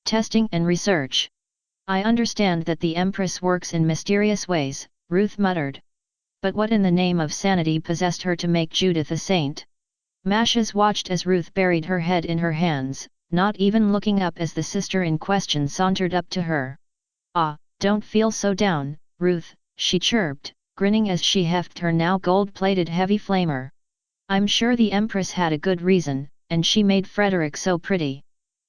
Testing and research. I understand that the Empress works in mysterious ways, Ruth muttered. But what in the name of sanity possessed her to make Judith a saint? Mashes watched as Ruth buried her head in her hands, not even looking up as the sister in question sauntered up to her. "Ah, don't feel so down, Ruth," she chirped, grinning as she hefted her now gold-plated heavy flamer. "I'm sure the Empress had a good reason, and she made Frederick so pretty.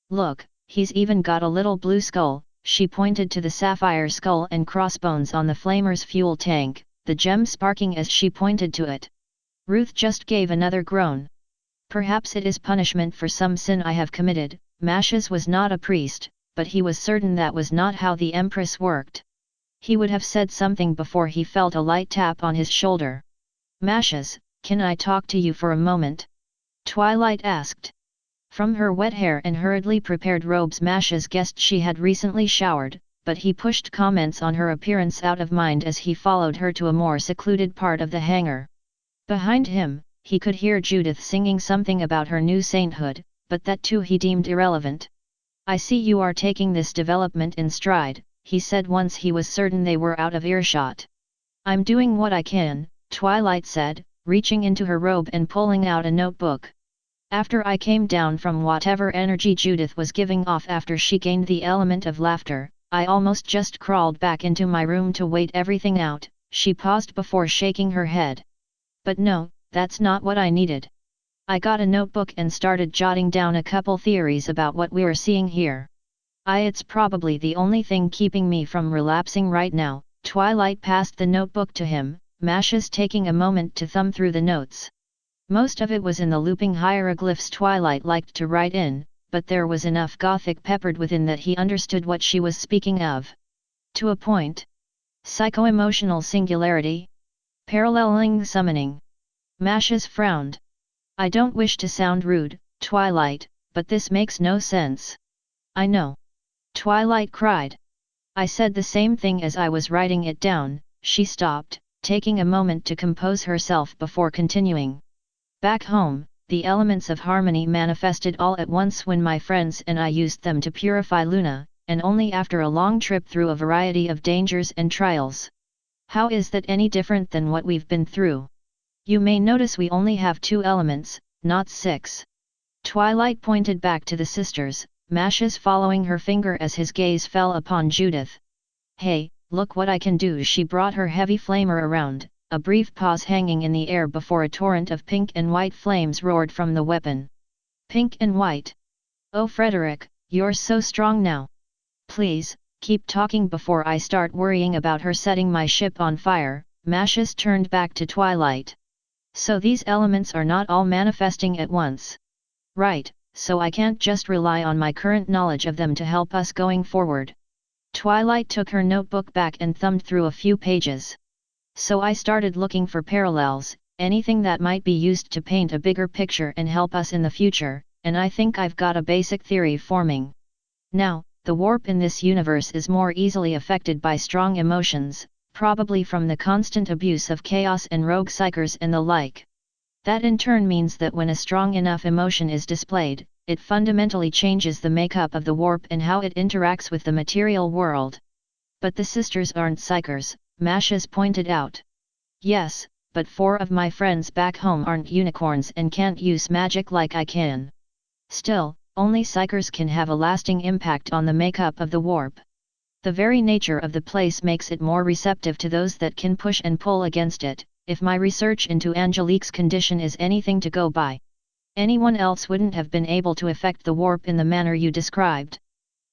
Look, he's even got a little blue skull." She pointed to the sapphire skull and crossbones on the flamer's fuel tank, the gem sparking as she pointed to it. Ruth just gave another groan. "Perhaps it is punishment for some sin I have committed." Mashes was not a priest, but he was certain that was not how the Empress worked. He would have said something before he felt a light tap on his shoulder. "Mashes, can I talk to you for a moment?" Twilight asked. From her wet hair and hurriedly prepared robes Mashes guessed she had recently showered, but he pushed comments on her appearance out of mind as he followed her to a more secluded part of the hangar. Behind him, he could hear Judith singing something about her new sainthood, but that too he deemed irrelevant. "I see you are taking this development in stride," he said once he was certain they were out of earshot. "I'm doing what I can," Twilight said, reaching into her robe and pulling out a notebook. "After I came down from whatever energy Judith was giving off after she gained the element of laughter, I almost just crawled back into my room to wait everything out." She paused before shaking her head. "But no, that's not what I needed. I got a notebook and started jotting down a couple theories about what we're seeing here. It's probably the only thing keeping me from relapsing right now." Twilight passed the notebook to him, Mashes taking a moment to thumb through the notes. Most of it was in the looping hieroglyphs Twilight liked to write in, but there was enough Gothic peppered within that he understood what she was speaking of. To a point. Psycho-emotional singularity? Paralleling summoning? Mashes frowned. "I don't wish to sound rude, Twilight, but this makes no sense." "I know." Twilight cried. "I said the same thing as I was writing it down." She stopped, taking a moment to compose herself before continuing. "Back home, the elements of harmony manifested all at once when my friends and I used them to purify Luna, and only after a long trip through a variety of dangers and trials. How is that any different than what we've been through? You may notice we only have 2 elements, not 6. Twilight pointed back to the sisters, Mashes following her finger as his gaze fell upon Judith. "Hey, look what I can do." She brought her heavy flamer around, a brief pause hanging in the air before a torrent of pink and white flames roared from the weapon. "Pink and white? Oh Frederick, you're so strong now. Please, keep talking before I start worrying about her setting my ship on fire." Mashes turned back to Twilight. "So these elements are not all manifesting at once. Right, so I can't just rely on my current knowledge of them to help us going forward." Twilight took her notebook back and thumbed through a few pages. "So I started looking for parallels, anything that might be used to paint a bigger picture and help us in the future, and I think I've got a basic theory forming. Now, the warp in this universe is more easily affected by strong emotions, probably from the constant abuse of chaos and rogue psychers and the like. That in turn means that when a strong enough emotion is displayed, it fundamentally changes the makeup of the warp and how it interacts with the material world. But the sisters aren't psychers," Mashes pointed out. "Yes, but 4 of my friends back home aren't unicorns and can't use magic like I can. Still, only psychers can have a lasting impact on the makeup of the warp. The very nature of the place makes it more receptive to those that can push and pull against it. If my research into Angelique's condition is anything to go by, anyone else wouldn't have been able to affect the warp in the manner you described.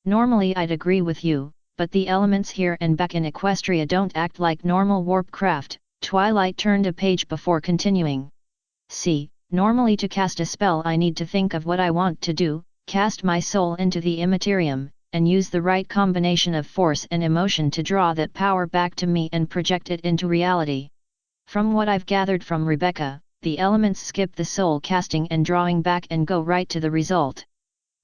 Normally I'd agree with you, but the elements here and back in Equestria don't act like normal warp craft." Twilight turned a page before continuing. "See, normally to cast a spell I need to think of what I want to do, cast my soul into the immaterium, and use the right combination of force and emotion to draw that power back to me and project it into reality. From what I've gathered from Rebecca, the elements skip the soul casting and drawing back and go right to the result.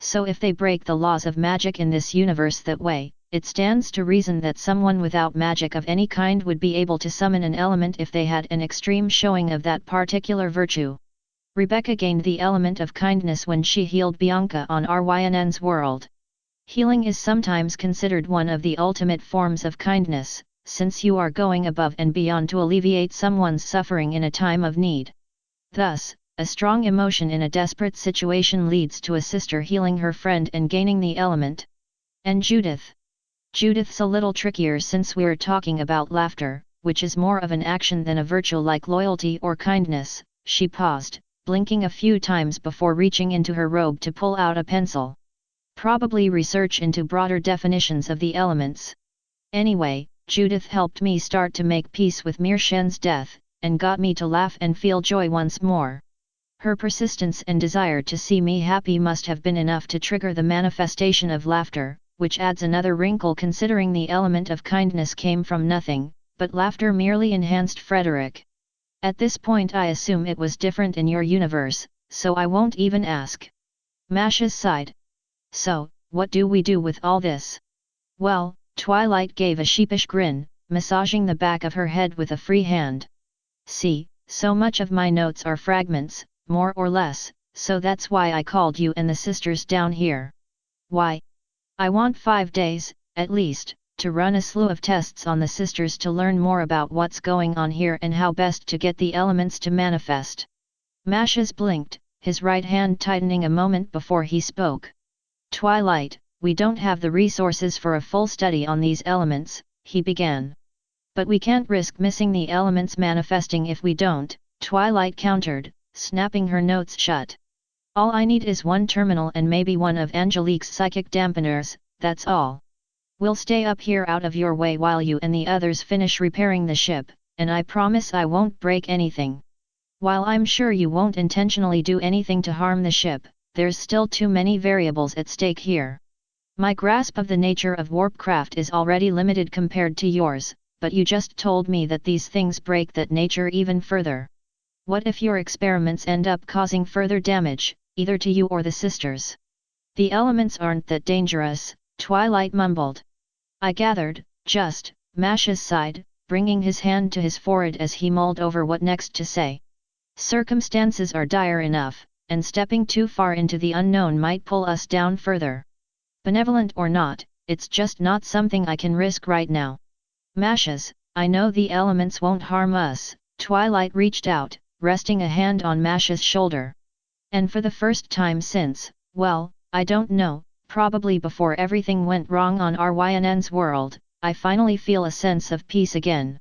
So if they break the laws of magic in this universe that way, it stands to reason that someone without magic of any kind would be able to summon an element if they had an extreme showing of that particular virtue. Rebecca gained the element of kindness when she healed Bianca on Ryn's world. Healing is sometimes considered one of the ultimate forms of kindness, since you are going above and beyond to alleviate someone's suffering in a time of need. Thus, a strong emotion in a desperate situation leads to a sister healing her friend and gaining the element. And Judith? Judith's a little trickier since we're talking about laughter, which is more of an action than a virtue like loyalty or kindness. She paused, blinking a few times before reaching into her robe to pull out a pencil. Probably research into broader definitions of the elements. Anyway, Judith helped me start to make peace with Mirshen's death, and got me to laugh and feel joy once more. Her persistence and desire to see me happy must have been enough to trigger the manifestation of laughter, which adds another wrinkle considering the element of kindness came from nothing, but laughter merely enhanced Frederick. At this point I assume it was different in your universe, so I won't even ask. Masha sighed. So, what do we do with all this? Well, Twilight gave a sheepish grin, massaging the back of her head with a free hand. See, so much of my notes are fragments, more or less, so that's why I called you and the sisters down here. Why? I want 5 days, at least, to run a slew of tests on the sisters to learn more about what's going on here and how best to get the elements to manifest. Mashes blinked, his right hand tightening a moment before he spoke. Twilight, we don't have the resources for a full study on these elements, he began. But we can't risk missing the elements manifesting if we don't, Twilight countered, snapping her notes shut. All I need is one terminal and maybe one of Angelique's psychic dampeners, that's all. We'll stay up here out of your way while you and the others finish repairing the ship, and I promise I won't break anything. While I'm sure you won't intentionally do anything to harm the ship, there's still too many variables at stake here. My grasp of the nature of warpcraft is already limited compared to yours, but you just told me that these things break that nature even further. What if your experiments end up causing further damage, either to you or the sisters? The elements aren't that dangerous, Twilight mumbled. I gathered, just, Mashes sighed, bringing his hand to his forehead as he mulled over what next to say. Circumstances are dire enough, and stepping too far into the unknown might pull us down further. Benevolent or not, it's just not something I can risk right now. Mashes, I know the elements won't harm us, Twilight reached out, resting a hand on Mashes' shoulder. And for the first time since, well, I don't know, probably before everything went wrong on RYNN's world, I finally feel a sense of peace again.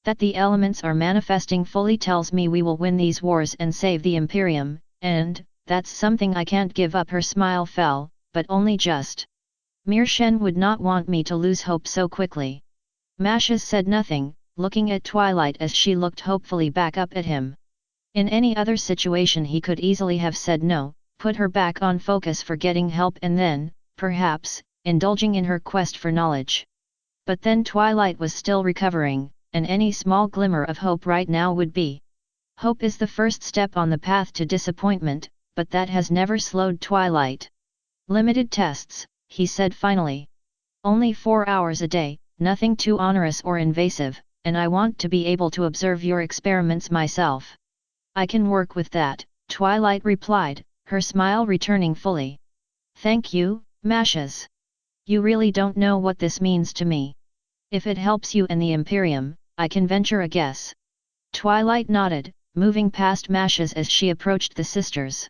That the elements are manifesting fully tells me we will win these wars and save the Imperium, and, that's something I can't give up. Her smile fell, but only just. Mirshen would not want me to lose hope so quickly. Mashes said nothing, looking at Twilight as she looked hopefully back up at him. In any other situation he could easily have said no, put her back on focus for getting help and then, perhaps, indulging in her quest for knowledge. But then Twilight was still recovering, and any small glimmer of hope right now would be. Hope is the first step on the path to disappointment, but that has never slowed Twilight. Limited tests, he said finally. Only 4 hours a day, nothing too onerous or invasive, and I want to be able to observe your experiments myself. I can work with that, Twilight replied, her smile returning fully. Thank you, Mashes. You really don't know what this means to me. If it helps you and the Imperium, I can venture a guess. Twilight nodded, moving past Mashes as she approached the sisters.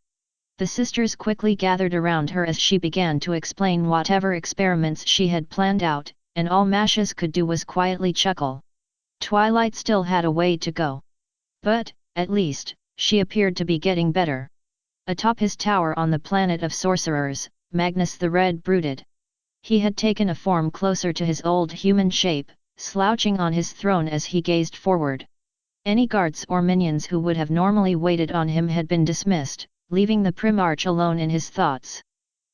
The sisters quickly gathered around her as she began to explain whatever experiments she had planned out, and all Mashes could do was quietly chuckle. Twilight still had a way to go. But, at least, she appeared to be getting better. Atop his tower on the planet of sorcerers, Magnus the Red brooded. He had taken a form closer to his old human shape, slouching on his throne as he gazed forward. Any guards or minions who would have normally waited on him had been dismissed, leaving the Primarch alone in his thoughts.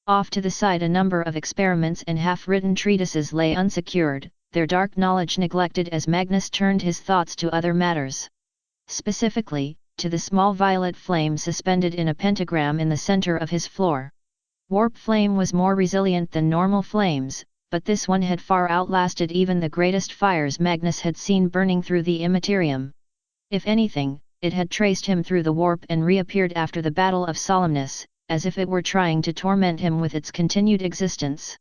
Off to the side a number of experiments and half-written treatises lay unsecured, their dark knowledge neglected as Magnus turned his thoughts to other matters. Specifically, to the small violet flame suspended in a pentagram in the center of his floor. Warp flame was more resilient than normal flames, but this one had far outlasted even the greatest fires Magnus had seen burning through the Immaterium. If anything, it had traced him through the warp and reappeared after the Battle of Solemnus, as if it were trying to torment him with its continued existence.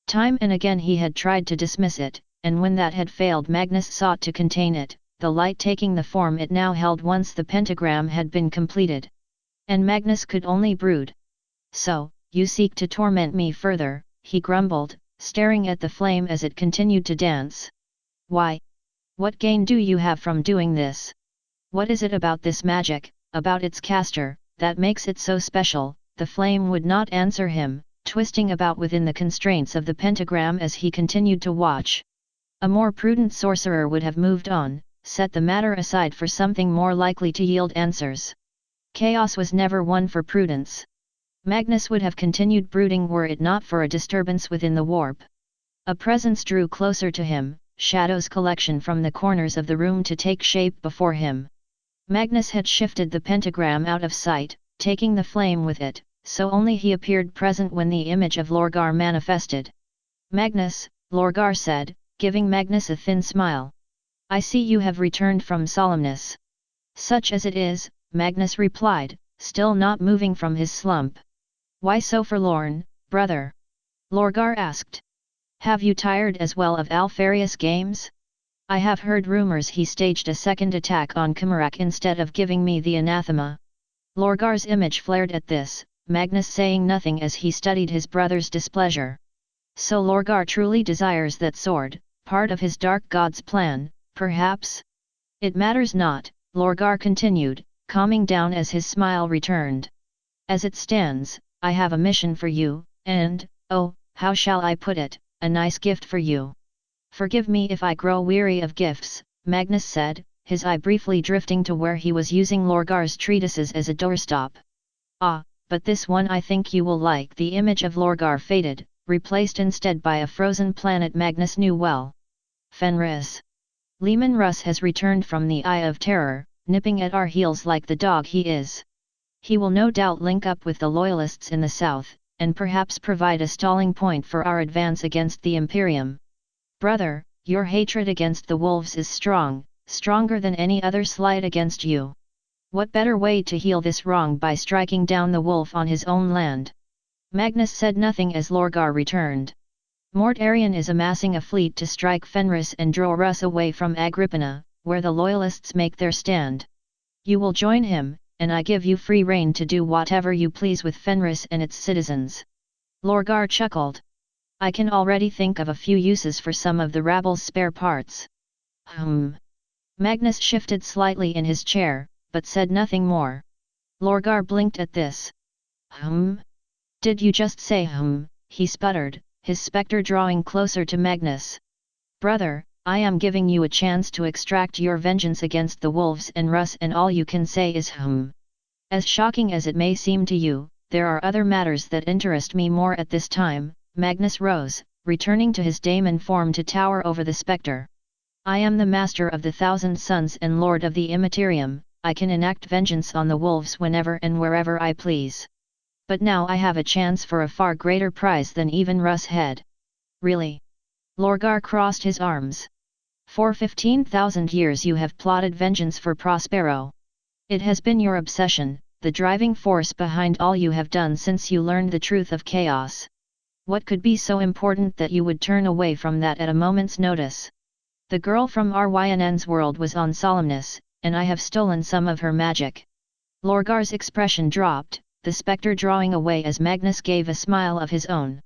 Time and again he had tried to dismiss it, and when that had failed Magnus sought to contain it, the light taking the form it now held once the pentagram had been completed. And Magnus could only brood. "So, you seek to torment me further," he grumbled, staring at the flame as it continued to dance. "Why? What gain do you have from doing this? What is it about this magic, about its caster, that makes it so special?" The flame would not answer him, twisting about within the constraints of the pentagram as he continued to watch. A more prudent sorcerer would have moved on, set the matter aside for something more likely to yield answers. Chaos was never one for prudence. Magnus would have continued brooding were it not for a disturbance within the warp. A presence drew closer to him, shadows collection from the corners of the room to take shape before him. Magnus had shifted the pentagram out of sight, taking the flame with it, so only he appeared present when the image of Lorgar manifested. "Magnus," Lorgar said, giving Magnus a thin smile. "I see you have returned from solemnness." "Such as it is," Magnus replied, still not moving from his slump. "Why so forlorn, brother?" Lorgar asked. "Have you tired as well of Alfarius games? I have heard rumors he staged a second attack on Kumarak instead of giving me the anathema." Lorgar's image flared at this, Magnus saying nothing as he studied his brother's displeasure. "So Lorgar truly desires that sword, part of his dark god's plan, perhaps?" "It matters not," Lorgar continued, calming down as his smile returned. "As it stands, I have a mission for you, and, oh, how shall I put it, a nice gift for you." "Forgive me if I grow weary of gifts," Magnus said, his eye briefly drifting to where he was using Lorgar's treatises as a doorstop. "Ah, but this one I think you will like." The image of Lorgar faded, replaced instead by a frozen planet Magnus knew well. Fenris. Leman Russ has returned from the Eye of Terror, nipping at our heels like the dog he is. He will no doubt link up with the Loyalists in the south, and perhaps provide a stalling point for our advance against the Imperium. "Brother, your hatred against the wolves is strong, stronger than any other slight against you. What better way to heal this wrong by striking down the wolf on his own land?" Magnus said nothing as Lorgar returned. "Mort Arian is amassing a fleet to strike Fenris and draw Russ away from Agrippina, where the Loyalists make their stand. You will join him, and I give you free rein to do whatever you please with Fenris and its citizens." Lorgar chuckled. "I can already think of a few uses for some of the rabble's spare parts." Magnus shifted slightly in his chair, but said nothing more. Lorgar blinked at this. "Did you just say he sputtered, his spectre drawing closer to Magnus. "Brother, I am giving you a chance to extract your vengeance against the wolves and Russ, and all you can say is As shocking as it may seem to you, there are other matters that interest me more at this time." Magnus rose, returning to his daemon form to tower over the spectre. "I am the master of the Thousand Suns and lord of the Immaterium. I can enact vengeance on the wolves whenever and wherever I please. But now I have a chance for a far greater prize than even Russ had." "Really?" Lorgar crossed his arms. "For 15,000 years you have plotted vengeance for Prospero. It has been your obsession, the driving force behind all you have done since you learned the truth of chaos. What could be so important that you would turn away from that at a moment's notice? The girl from Rynn's world was on solemnness, and I have stolen some of her magic." Lorgar's expression dropped, the spectre drawing away as Magnus gave a smile of his own.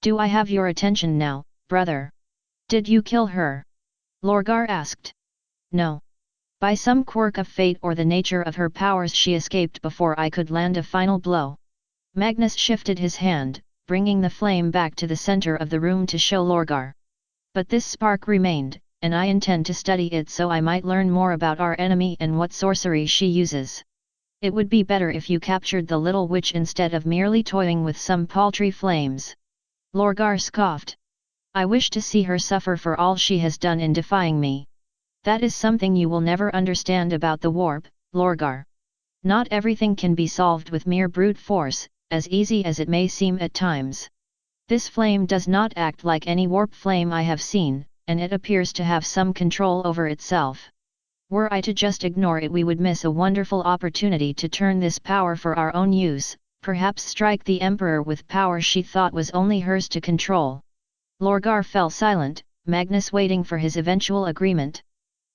"Do I have your attention now, brother? Did you kill her?" Lorgar asked. "No. By some quirk of fate or the nature of her powers she escaped before I could land a final blow." Magnus shifted his hand, bringing the flame back to the center of the room to show Lorgar. "But this spark remained, and I intend to study it so I might learn more about our enemy and what sorcery she uses. It would be better if you captured the little witch instead of merely toying with some paltry flames." Lorgar scoffed. "I wish to see her suffer for all she has done in defying me. That is something you will never understand about the warp, Lorgar. Not everything can be solved with mere brute force, as easy as it may seem at times. This flame does not act like any warp flame I have seen, and it appears to have some control over itself. Were I to just ignore it, we would miss a wonderful opportunity to turn this power for our own use, perhaps strike the Emperor with power she thought was only hers to control." Lorgar fell silent, Magnus waiting for his eventual agreement.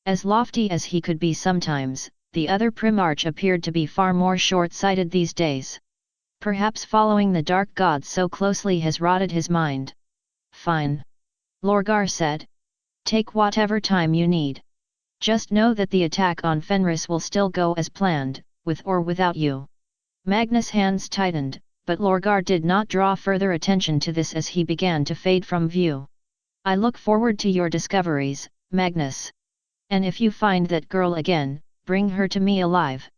As lofty as he could be sometimes, the other Primarch appeared to be far more short-sighted these days. Perhaps following the dark gods so closely has rotted his mind. Fine. Lorgar said. Take whatever time you need. Just know that the attack on Fenris will still go as planned, with or without you. Magnus' hands tightened, but Lorgar did not draw further attention to this as he began to fade from view. I look forward to your discoveries, Magnus. And if you find that girl again, bring her to me alive.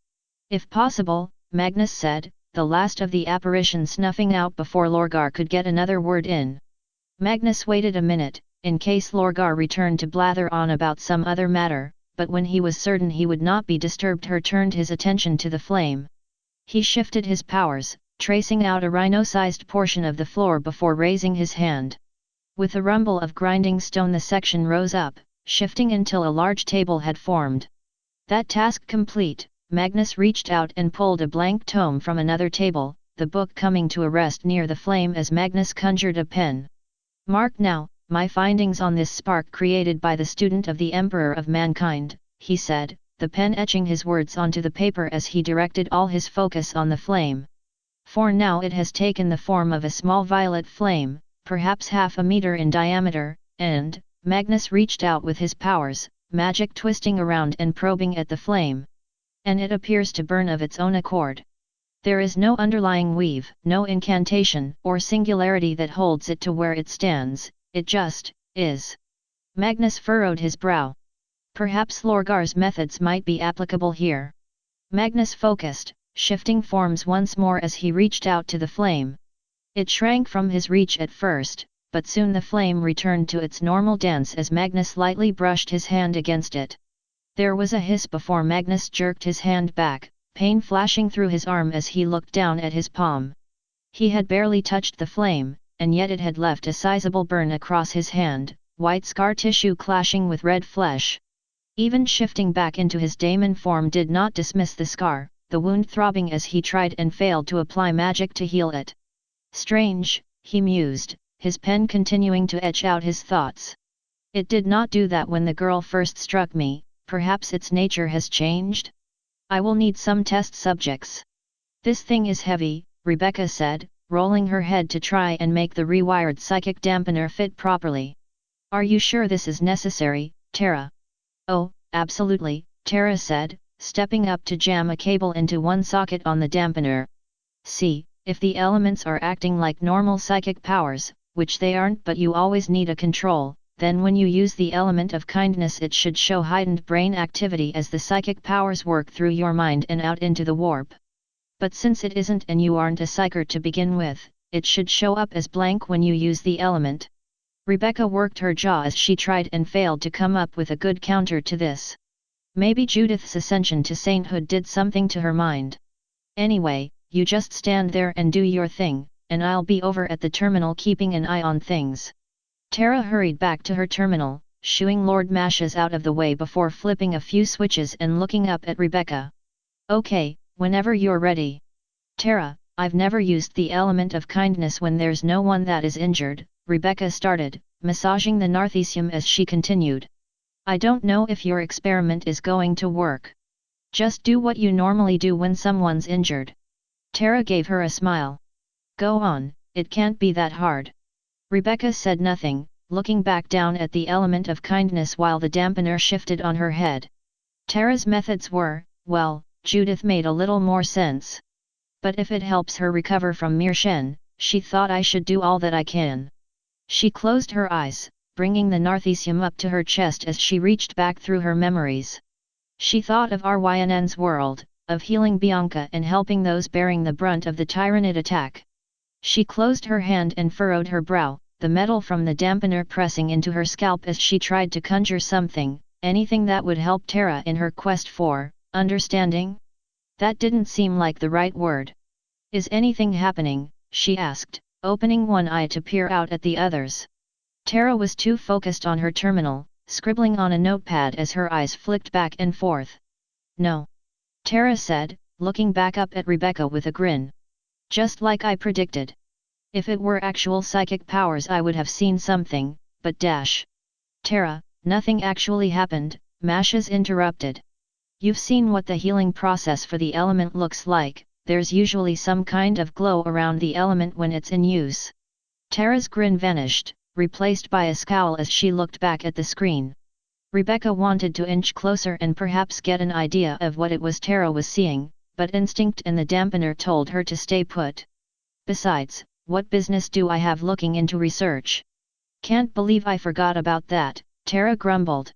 If possible, Magnus said, the last of the apparition snuffing out before Lorgar could get another word in. Magnus waited a minute, in case Lorgar returned to blather on about some other matter, but when he was certain he would not be disturbed, turned his attention to the flame. He shifted his powers, tracing out a rhino-sized portion of the floor before raising his hand. With a rumble of grinding stone, the section rose up, shifting until a large table had formed. That task complete, Magnus reached out and pulled a blank tome from another table, the book coming to a rest near the flame as Magnus conjured a pen. Mark now, my findings on this spark created by the student of the Emperor of Mankind, he said, the pen etching his words onto the paper as he directed all his focus on the flame. For now it has taken the form of a small violet flame, perhaps half a meter in diameter, and, Magnus reached out with his powers, magic twisting around and probing at the flame. And it appears to burn of its own accord. There is no underlying weave, no incantation or singularity that holds it to where it stands, it just is. Magnus furrowed his brow. Perhaps Lorgar's methods might be applicable here. Magnus focused, shifting forms once more as he reached out to the flame. It shrank from his reach at first, but soon the flame returned to its normal dance as Magnus lightly brushed his hand against it. There was a hiss before Magnus jerked his hand back, pain flashing through his arm as he looked down at his palm. He had barely touched the flame, and yet it had left a sizable burn across his hand, white scar tissue clashing with red flesh. Even shifting back into his daemon form did not dismiss the scar, the wound throbbing as he tried and failed to apply magic to heal it. Strange, he mused, his pen continuing to etch out his thoughts. It did not do that when the girl first struck me. Perhaps its nature has changed? I will need some test subjects. This thing is heavy, Rebecca said, rolling her head to try and make the rewired psychic dampener fit properly. Are you sure this is necessary, Tara? Oh, absolutely, Tara said, stepping up to jam a cable into one socket on the dampener. See, if the elements are acting like normal psychic powers, which they aren't, but you always need a control, then when you use the element of kindness it should show heightened brain activity as the psychic powers work through your mind and out into the warp. But since it isn't and you aren't a psyker to begin with, it should show up as blank when you use the element. Rebecca worked her jaw as she tried and failed to come up with a good counter to this. Maybe Judith's ascension to sainthood did something to her mind. Anyway, you just stand there and do your thing, and I'll be over at the terminal keeping an eye on things. Tara hurried back to her terminal, shooing Lord Mashes out of the way before flipping a few switches and looking up at Rebecca. Okay, whenever you're ready. Tara, I've never used the element of kindness when there's no one that is injured, Rebecca started, massaging the narthecium as she continued. I don't know if your experiment is going to work. Just do what you normally do when someone's injured. Tara gave her a smile. Go on, it can't be that hard. Rebecca said nothing, looking back down at the element of kindness while the dampener shifted on her head. Tara's methods were, well, Judith made a little more sense. But if it helps her recover from Mirshen, she thought I should do all that I can. She closed her eyes, bringing the narthecium up to her chest as she reached back through her memories. She thought of Ryn's world, of healing Bianca and helping those bearing the brunt of the Tyrannid attack. She closed her hand and furrowed her brow, the metal from the dampener pressing into her scalp as she tried to conjure something, anything that would help Tara in her quest for understanding? That didn't seem like the right word. Is anything happening? She asked, opening one eye to peer out at the others. Tara was too focused on her terminal, scribbling on a notepad as her eyes flicked back and forth. No. Tara said, looking back up at Rebecca with a grin. Just like I predicted. If it were actual psychic powers I would have seen something, but dash. Tara, nothing actually happened, Mashes interrupted. You've seen what the healing process for the element looks like, there's usually some kind of glow around the element when it's in use. Tara's grin vanished, replaced by a scowl as she looked back at the screen. Rebecca wanted to inch closer and perhaps get an idea of what it was Tara was seeing, but instinct and the dampener told her to stay put. Besides, what business do I have looking into research? Can't believe I forgot about that, Tara grumbled.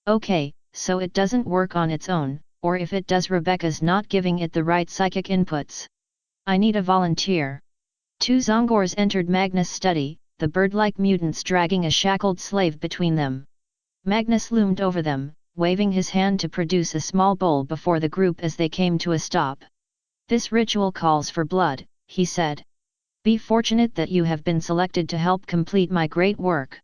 Okay, so it doesn't work on its own, or if it does Rebecca's not giving it the right psychic inputs. I need a volunteer. 2 Zongors entered Magnus' study, the bird-like mutants dragging a shackled slave between them. Magnus loomed over them, waving his hand to produce a small bowl before the group as they came to a stop. This ritual calls for blood, he said. Be fortunate that you have been selected to help complete my great work.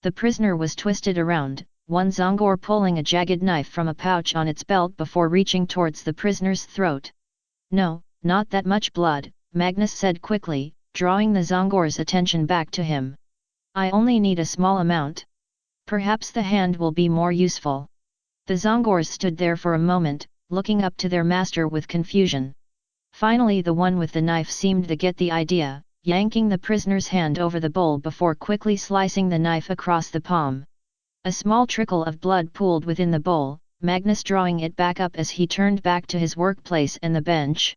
The prisoner was twisted around, one Zongor pulling a jagged knife from a pouch on its belt before reaching towards the prisoner's throat. No, not that much blood, Magnus said quickly, drawing the Zongor's attention back to him. I only need a small amount. Perhaps the hand will be more useful. The Zongors stood there for a moment, looking up to their master with confusion. Finally the one with the knife seemed to get the idea, yanking the prisoner's hand over the bowl before quickly slicing the knife across the palm. A small trickle of blood pooled within the bowl, Magnus drawing it back up as he turned back to his workplace and the bench.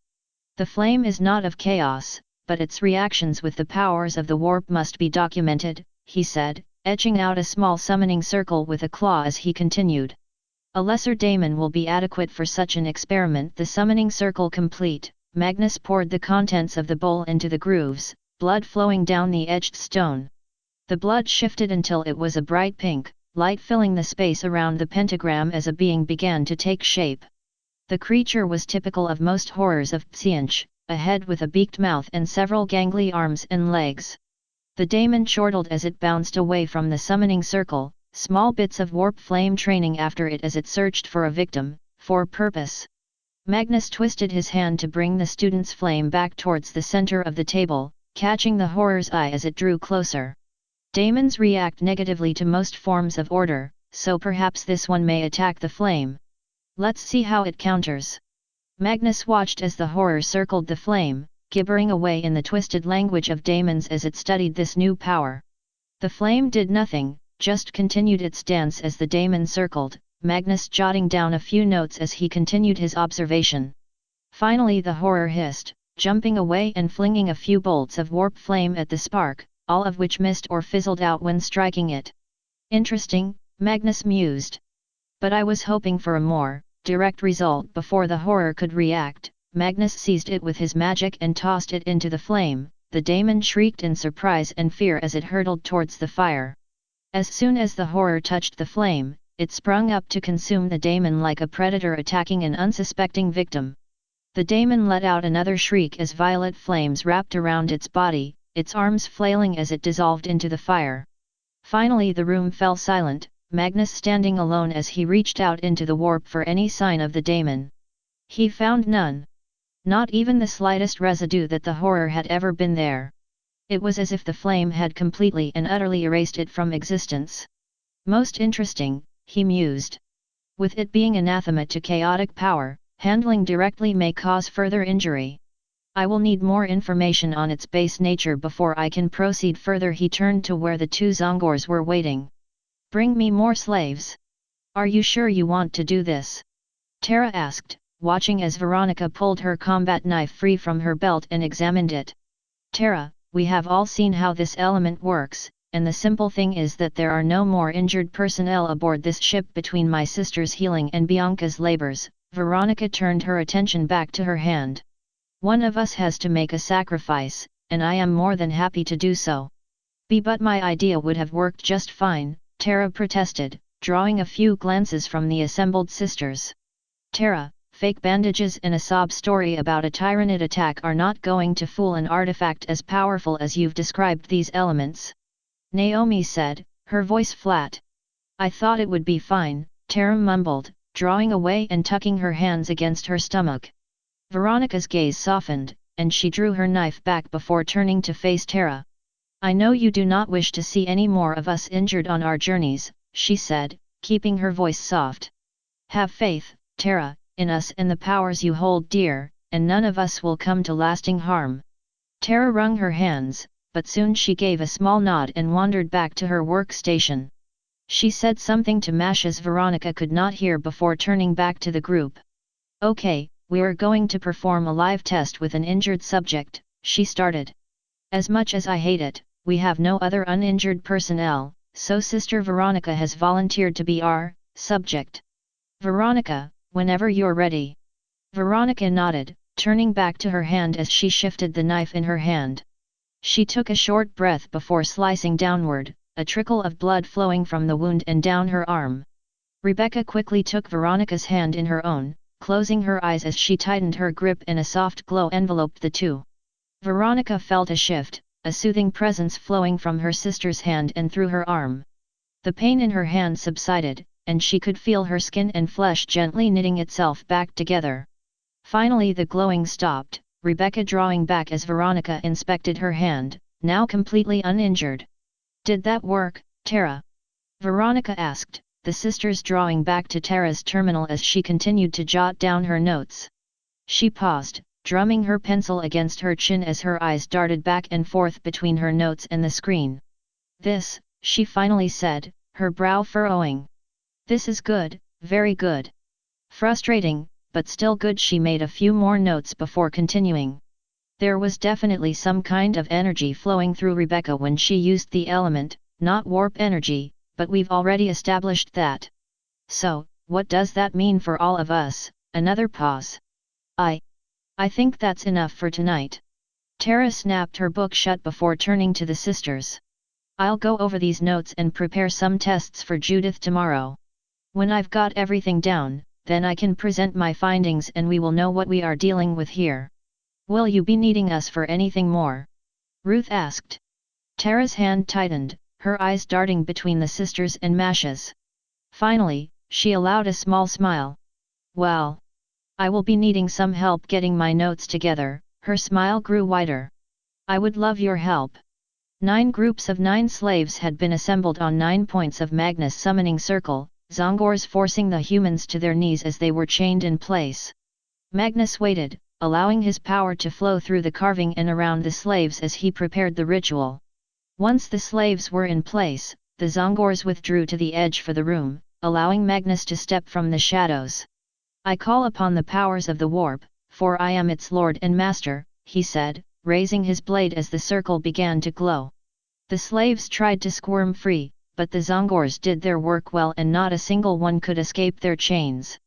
The flame is not of chaos, but its reactions with the powers of the warp must be documented, he said, etching out a small summoning circle with a claw as he continued. A lesser daemon will be adequate for such an experiment. The summoning circle complete, Magnus poured the contents of the bowl into the grooves, blood flowing down the edged stone. The blood shifted until it was a bright pink, light filling the space around the pentagram as a being began to take shape. The creature was typical of most horrors of Tsianch, a head with a beaked mouth and several gangly arms and legs. The daemon chortled as it bounced away from the summoning circle, small bits of warp flame training after it as it searched for a victim, for purpose. Magnus twisted his hand to bring the student's flame back towards the center of the table, catching the horror's eye as it drew closer. Daemons react negatively to most forms of order, so perhaps this one may attack the flame. Let's see how it counters. Magnus watched as the horror circled the flame, gibbering away in the twisted language of daemons as it studied this new power. The flame did nothing, just continued its dance as the daemon circled, Magnus jotting down a few notes as he continued his observation. Finally the horror hissed, jumping away and flinging a few bolts of warp flame at the spark, all of which missed or fizzled out when striking it. Interesting, Magnus mused. But I was hoping for a more direct result. Before the horror could react, Magnus seized it with his magic and tossed it into the flame. The daemon shrieked in surprise and fear as it hurtled towards the fire. As soon as the horror touched the flame, it sprung up to consume the daemon like a predator attacking an unsuspecting victim. The daemon let out another shriek as violet flames wrapped around its body, its arms flailing as it dissolved into the fire. Finally the room fell silent, Magnus standing alone as he reached out into the warp for any sign of the daemon. He found none. Not even the slightest residue that the horror had ever been there. It was as if the flame had completely and utterly erased it from existence. Most interesting, he mused. With it being anathema to chaotic power, handling directly may cause further injury. I will need more information on its base nature before I can proceed further. He turned to where the 2 Zongors were waiting. Bring me more slaves. Are you sure you want to do this? Tara asked, watching as Veronica pulled her combat knife free from her belt and examined it. Tara, we have all seen how this element works, and the simple thing is that there are no more injured personnel aboard this ship. Between my sister's healing and Bianca's labors, Veronica turned her attention back to her hand. One of us has to make a sacrifice, and I am more than happy to do so. But my idea would have worked just fine, Tara protested, drawing a few glances from the assembled sisters. Tara, fake bandages and a sob story about a tyrannid attack are not going to fool an artifact as powerful as you've described these elements. Naomi said, her voice flat. I thought it would be fine, Tara mumbled, drawing away and tucking her hands against her stomach. Veronica's gaze softened, and she drew her knife back before turning to face Tara. "I know you do not wish to see any more of us injured on our journeys," she said, keeping her voice soft. "Have faith, Tara, in us and the powers you hold dear, and none of us will come to lasting harm." Tara wrung her hands, but soon she gave a small nod and wandered back to her workstation. She said something to Masha's Veronica could not hear before turning back to the group. "Okay, we're going to perform a live test with an injured subject," she started. "As much as I hate it, we have no other uninjured personnel, so Sister Veronica has volunteered to be our subject. Veronica, whenever you're ready." Veronica nodded, turning back to her hand as she shifted the knife in her hand. She took a short breath before slicing downward, a trickle of blood flowing from the wound and down her arm. Rebecca quickly took Veronica's hand in her own, closing her eyes as she tightened her grip and a soft glow enveloped the two. Veronica felt a shift, a soothing presence flowing from her sister's hand and through her arm. The pain in her hand subsided, and she could feel her skin and flesh gently knitting itself back together. Finally the glowing stopped, Rebecca drawing back as Veronica inspected her hand, now completely uninjured. "Did that work, Tara?" Veronica asked, the sisters drawing back to Tara's terminal as she continued to jot down her notes. She paused, drumming her pencil against her chin as her eyes darted back and forth between her notes and the screen. "This," she finally said, her brow furrowing. "This is good, very good." Frustrating, but still good. She made a few more notes before continuing. There was definitely some kind of energy flowing through Rebecca when she used the element, not warp energy, but we've already established that. "So, what does that mean for all of us?" Another pause. I think that's enough for tonight." Tara snapped her book shut before turning to the sisters. "I'll go over these notes and prepare some tests for Judith tomorrow. When I've got everything down, then I can present my findings and we will know what we are dealing with here. Will you be needing us for anything more?" Ruth asked. Tara's hand tightened, her eyes darting between the sisters and Masha's. Finally, she allowed a small smile. "Well, I will be needing some help getting my notes together." Her smile grew wider. "I would love your help." 9 groups of 9 slaves had been assembled on 9 points of Magnus' summoning circle, Zongors forcing the humans to their knees as they were chained in place. Magnus waited, allowing his power to flow through the carving and around the slaves as he prepared the ritual. Once the slaves were in place, the Zongors withdrew to the edge for the room, allowing Magnus to step from the shadows. "I call upon the powers of the warp, for I am its lord and master," he said, raising his blade as the circle began to glow. The slaves tried to squirm free, but the Zongors did their work well and not a single one could escape their chains.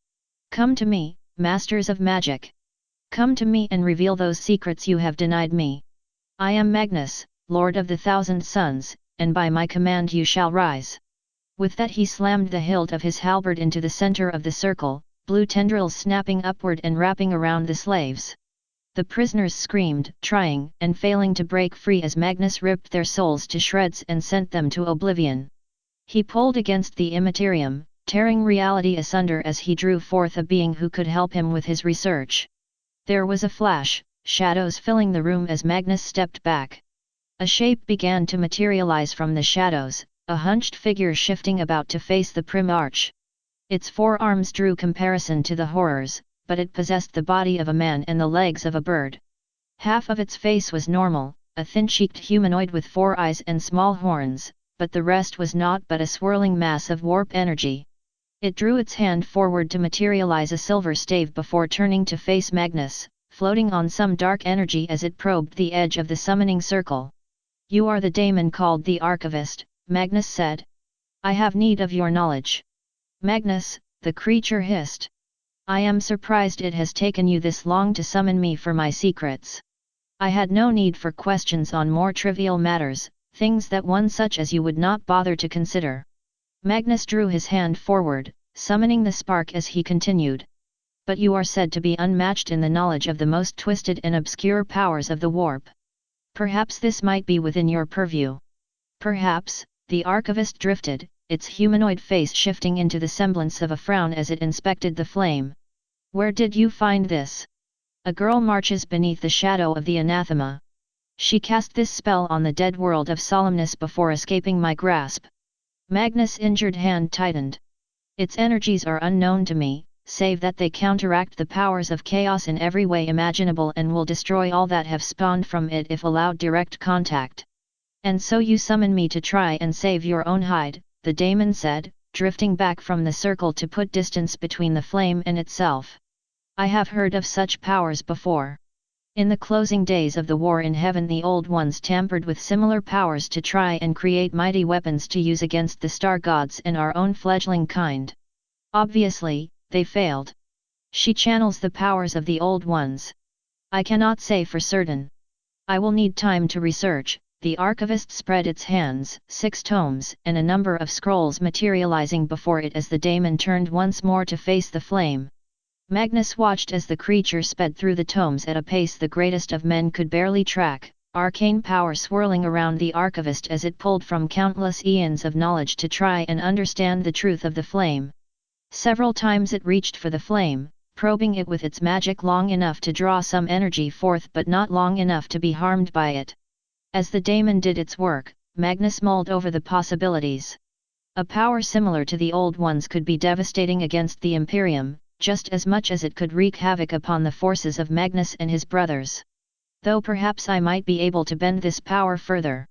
"Come to me, masters of magic. Come to me and reveal those secrets you have denied me. I am Magnus, Lord of the Thousand Suns, and by my command you shall rise." With that he slammed the hilt of his halberd into the center of the circle, blue tendrils snapping upward and wrapping around the slaves. The prisoners screamed, trying and failing to break free as Magnus ripped their souls to shreds and sent them to oblivion. He pulled against the immaterium, tearing reality asunder as he drew forth a being who could help him with his research. There was a flash, shadows filling the room as Magnus stepped back. A shape began to materialize from the shadows, a hunched figure shifting about to face the prim arch. Its 4 arms drew comparison to the horrors, but it possessed the body of a man and the legs of a bird. Half of its face was normal, a thin-cheeked humanoid with 4 eyes and small horns, but the rest was naught but a swirling mass of warp energy. It drew its hand forward to materialize a silver stave before turning to face Magnus, floating on some dark energy as it probed the edge of the summoning circle. "You are the daemon called the Archivist," Magnus said. "I have need of your knowledge." "Magnus," the creature hissed. "I am surprised it has taken you this long to summon me for my secrets. I had no need for questions on more trivial matters, things that one such as you would not bother to consider." Magnus drew his hand forward, summoning the spark as he continued. "But you are said to be unmatched in the knowledge of the most twisted and obscure powers of the warp. Perhaps this might be within your purview." "Perhaps," the archivist drifted, its humanoid face shifting into the semblance of a frown as it inspected the flame. "Where did you find this?" A girl marches beneath the shadow of the anathema. She cast this spell on the dead world of solemnness before escaping my grasp. Magnus' injured hand tightened. Its energies are unknown to me, save that they counteract the powers of chaos in every way imaginable and will destroy all that have spawned from it if allowed direct contact. And so you summon me to try and save your own hide, the daemon said, drifting back from the circle to put distance between the flame and itself. I have heard of such powers before. In the closing days of the war in heaven, the old ones tampered with similar powers to try and create mighty weapons to use against the star gods and our own fledgling kind. Obviously, they failed. She channels the powers of the old ones. I cannot say for certain. I will need time to research. The archivist spread its hands, 6 tomes and a number of scrolls materializing before it as the daemon turned once more to face the flame. Magnus watched as the creature sped through the tomes at a pace the greatest of men could barely track, arcane power swirling around the archivist as it pulled from countless eons of knowledge to try and understand the truth of the flame. Several times it reached for the flame, probing it with its magic long enough to draw some energy forth but not long enough to be harmed by it. As the daemon did its work, Magnus mulled over the possibilities. A power similar to the old ones could be devastating against the Imperium, just as much as it could wreak havoc upon the forces of Magnus and his brothers. Though perhaps I might be able to bend this power further.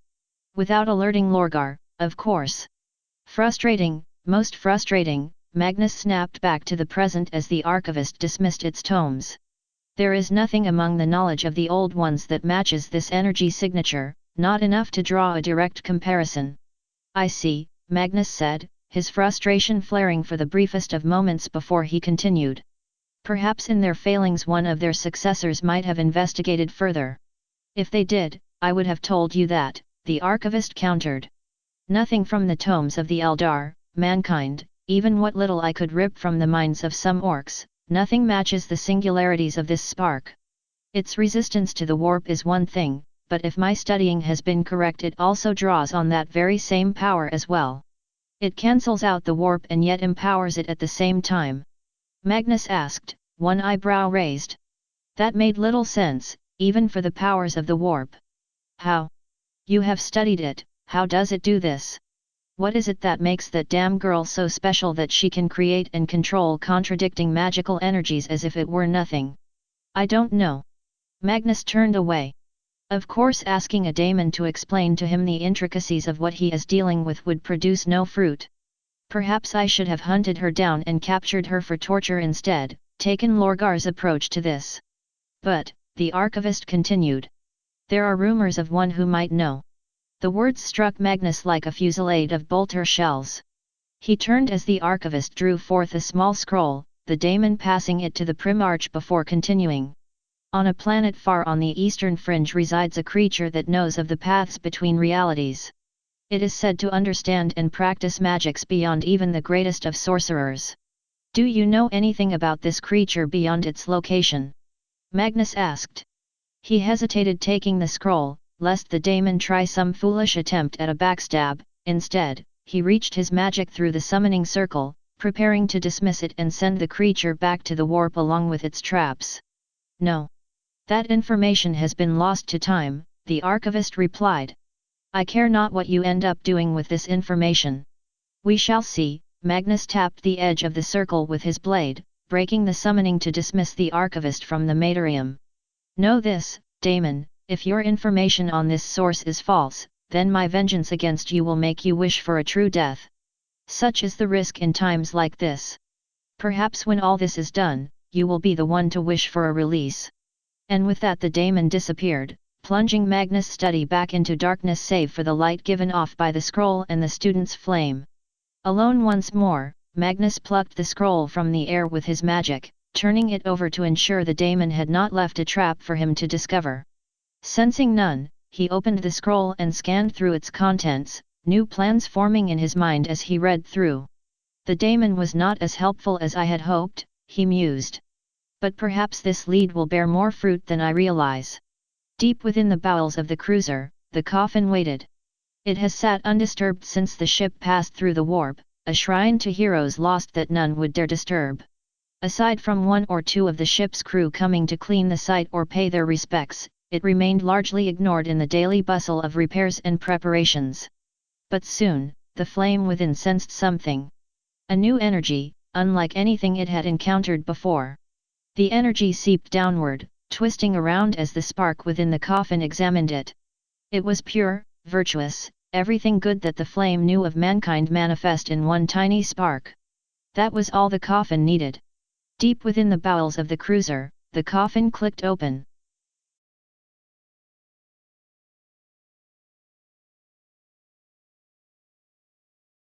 Without alerting Lorgar, of course. Frustrating, most frustrating, Magnus snapped back to the present as the archivist dismissed its tomes. There is nothing among the knowledge of the old ones that matches this energy signature, not enough to draw a direct comparison. I see, Magnus said, his frustration flaring for the briefest of moments before he continued. Perhaps in their failings one of their successors might have investigated further. If they did, I would have told you that, the archivist countered. Nothing from the tomes of the Eldar, mankind, even what little I could rip from the minds of some orcs, nothing matches the singularities of this spark. Its resistance to the warp is one thing, but if my studying has been correct, it also draws on that very same power as well. It cancels out the warp and yet empowers it at the same time. Magnus asked, one eyebrow raised. That made little sense, even for the powers of the warp. How? You have studied it, how does it do this? What is it that makes that damn girl so special that she can create and control contradicting magical energies as if it were nothing? I don't know. Magnus turned away. Of course, asking a daemon to explain to him the intricacies of what he is dealing with would produce no fruit. Perhaps I should have hunted her down and captured her for torture instead, taken Lorgar's approach to this. But, the archivist continued. There are rumors of one who might know. The words struck Magnus like a fusillade of bolter shells. He turned as the archivist drew forth a small scroll, the daemon passing it to the Primarch before continuing. On a planet far on the eastern fringe resides a creature that knows of the paths between realities. It is said to understand and practice magics beyond even the greatest of sorcerers. Do you know anything about this creature beyond its location? Magnus asked. He hesitated taking the scroll, lest the daemon try some foolish attempt at a backstab. Instead, he reached his magic through the summoning circle, preparing to dismiss it and send the creature back to the warp along with its traps. No. That information has been lost to time, the archivist replied. I care not what you end up doing with this information. We shall see. Magnus tapped the edge of the circle with his blade, breaking the summoning to dismiss the archivist from the materium. Know this, daemon, if your information on this source is false, then my vengeance against you will make you wish for a true death. Such is the risk in times like this. Perhaps when all this is done, you will be the one to wish for a release. And with that the daemon disappeared, plunging Magnus' study back into darkness save for the light given off by the scroll and the student's flame. Alone once more, Magnus plucked the scroll from the air with his magic, turning it over to ensure the daemon had not left a trap for him to discover. Sensing none, he opened the scroll and scanned through its contents, new plans forming in his mind as he read through. The daemon was not as helpful as I had hoped, he mused. But perhaps this lead will bear more fruit than I realize. Deep within the bowels of the cruiser, the coffin waited. It has sat undisturbed since the ship passed through the warp, a shrine to heroes lost that none would dare disturb. Aside from one or two of the ship's crew coming to clean the site or pay their respects, it remained largely ignored in the daily bustle of repairs and preparations. But soon, the flame within sensed something. A new energy, unlike anything it had encountered before. The energy seeped downward, twisting around as the spark within the coffin examined it. It was pure, virtuous, everything good that the flame knew of mankind manifest in one tiny spark. That was all the coffin needed. Deep within the bowels of the cruiser, the coffin clicked open.